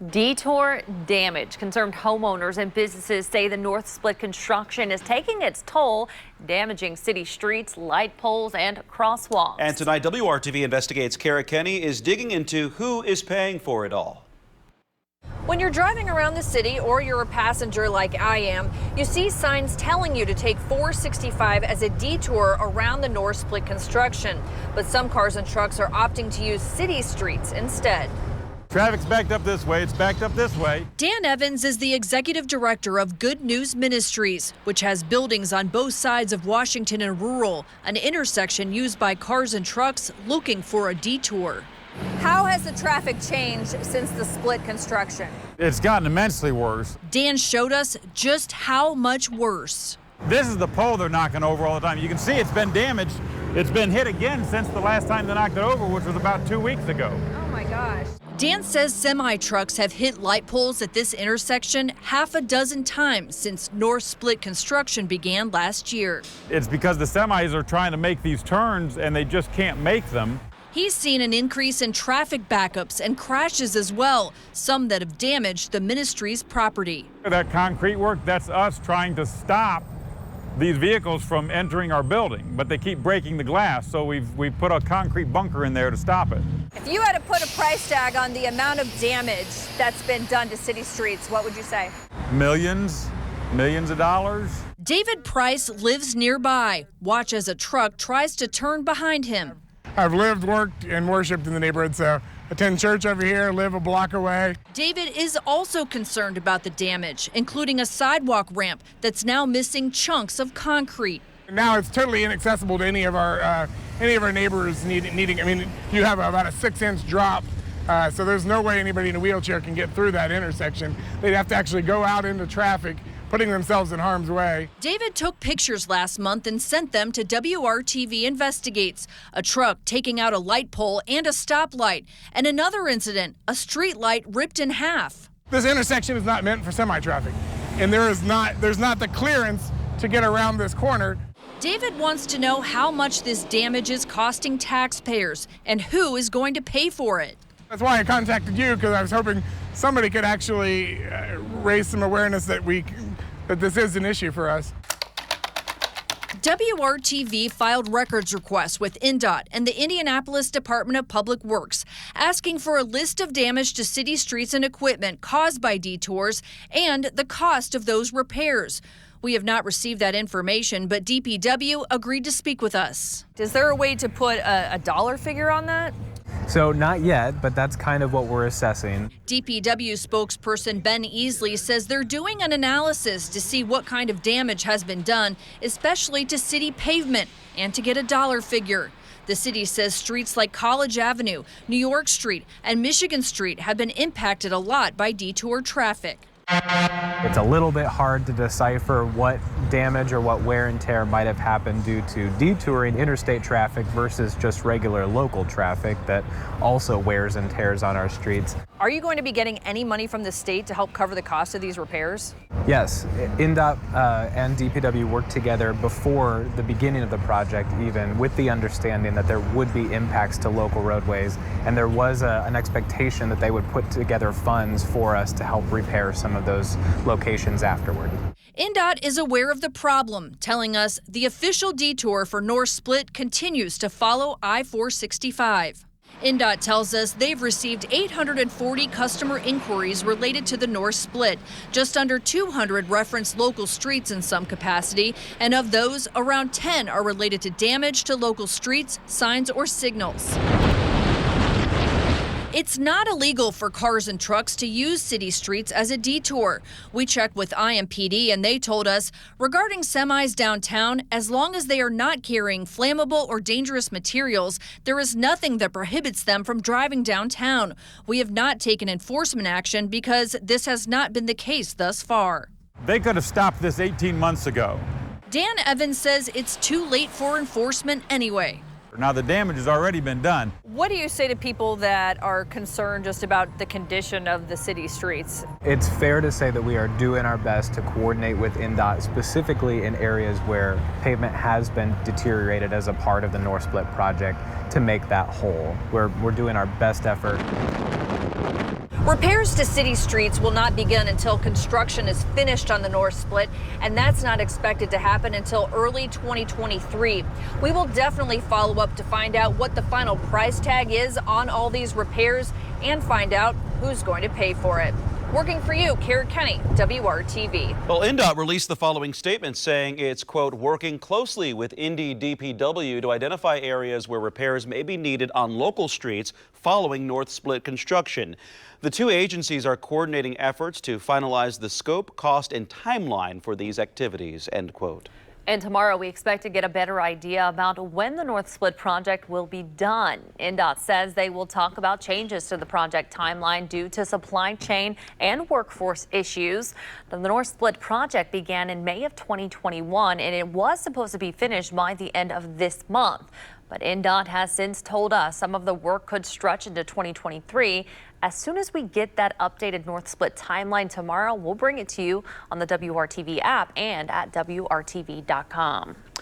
Detour damage. Concerned homeowners and businesses say the North Split construction is taking its toll, damaging city streets, light poles, and crosswalks. And tonight, WRTV Investigates Kara Kenny is digging into who is paying for it all. When you're driving around the city or you're a passenger like I am, you see signs telling you to take 465 as a detour around the North Split construction. But some cars and trucks are opting to use city streets instead. Traffic's backed up this way, it's backed up this way. Dan Evans is the executive director of Good News Ministries, which has buildings on both sides of Washington and Rural, an intersection used by cars and trucks looking for a detour. How has the traffic changed since the Split construction? It's gotten immensely worse. Dan showed us just how much worse. This is the pole they're knocking over all the time. You can see it's been damaged. It's been hit again since the last time they knocked it over, which was about 2 weeks ago. Oh my gosh. Dan says semi-trucks have hit light poles at this intersection half a dozen times since North Split construction began last year. It's because the semis are trying to make these turns and they just can't make them. He's seen an increase in traffic backups and crashes as well, some that have damaged the ministry's property. That concrete work, that's us trying to stop these vehicles from entering our building, but they keep breaking the glass, so we've put a concrete bunker in there to stop it. If you had to put a price tag on the amount of damage that's been done to city streets, what would you say? Millions of dollars. David Price lives nearby. Watch as a truck tries to turn behind him. I've lived, worked, and worshiped in the neighborhood, so attend church over here, live a block away. David is also concerned about the damage, including a sidewalk ramp that's now missing chunks of concrete. Now it's totally inaccessible to any of our neighbors needing. I mean, you have about a 6-inch drop, so there's no way anybody in a wheelchair can get through that intersection. They'd have to actually go out into traffic, putting themselves in harm's way. David took pictures last month and sent them to WRTV Investigates. A truck taking out a light pole and a stoplight, and another incident, a street light ripped in half. This intersection is not meant for semi-traffic, and there's not the clearance to get around this corner. David wants to know how much this damage is costing taxpayers and who is going to pay for it. That's why I contacted you, because I was hoping somebody could actually raise some awareness that this is an issue for us. WRTV filed records requests with INDOT and the Indianapolis Department of Public Works, asking for a list of damage to city streets and equipment caused by detours and the cost of those repairs. We have not received that information, but DPW agreed to speak with us. Is there a way to put a dollar figure on that? So not yet, but that's kind of what we're assessing. DPW spokesperson Ben Easley says they're doing an analysis to see what kind of damage has been done, especially to city pavement, and to get a dollar figure. The city says streets like College Avenue, New York Street, and Michigan Street have been impacted a lot by detour traffic. It's a little bit hard to decipher what damage or what wear and tear might have happened due to detouring interstate traffic versus just regular local traffic that also wears and tears on our streets. Are you going to be getting any money from the state to help cover the cost of these repairs? Yes, INDOT and DPW worked together before the beginning of the project, even with the understanding that there would be impacts to local roadways, and there was an expectation that they would put together funds for us to help repair some of those locations afterward. INDOT is aware of the problem, telling us the official detour for North Split continues to follow I-465. INDOT tells us they've received 840 customer inquiries related to the North Split. Just under 200 reference local streets in some capacity, and of those, around 10 are related to damage to local streets, signs, or signals. It's not illegal for cars and trucks to use city streets as a detour. We checked with IMPD and they told us, regarding semis downtown, as long as they are not carrying flammable or dangerous materials, there is nothing that prohibits them from driving downtown. We have not taken enforcement action because this has not been the case thus far. They could have stopped this 18 months ago. Dan Evans says it's too late for enforcement anyway. Now the damage has already been done. What do you say to people that are concerned just about the condition of the city streets? It's fair to say that we are doing our best to coordinate with INDOT, specifically in areas where pavement has been deteriorated as a part of the North Split project, to make that whole. We're doing our best effort. Repairs to city streets will not begin until construction is finished on the North Split, and that's not expected to happen until early 2023. We will definitely follow up to find out what the final price tag is on all these repairs and find out who's going to pay for it. Working for you, Kara Kenny, WRTV. Well, INDOT released the following statement saying it's, quote, working closely with Indy DPW to identify areas where repairs may be needed on local streets following North Split construction. The two agencies are coordinating efforts to finalize the scope, cost, and timeline for these activities, end quote. And tomorrow we expect to get a better idea about when the North Split project will be done. INDOT says they will talk about changes to the project timeline due to supply chain and workforce issues. The North Split project began in May of 2021 and it was supposed to be finished by the end of this month. But INDOT has since told us some of the work could stretch into 2023. As soon as we get that updated North Split timeline tomorrow, we'll bring it to you on the WRTV app and at WRTV.com.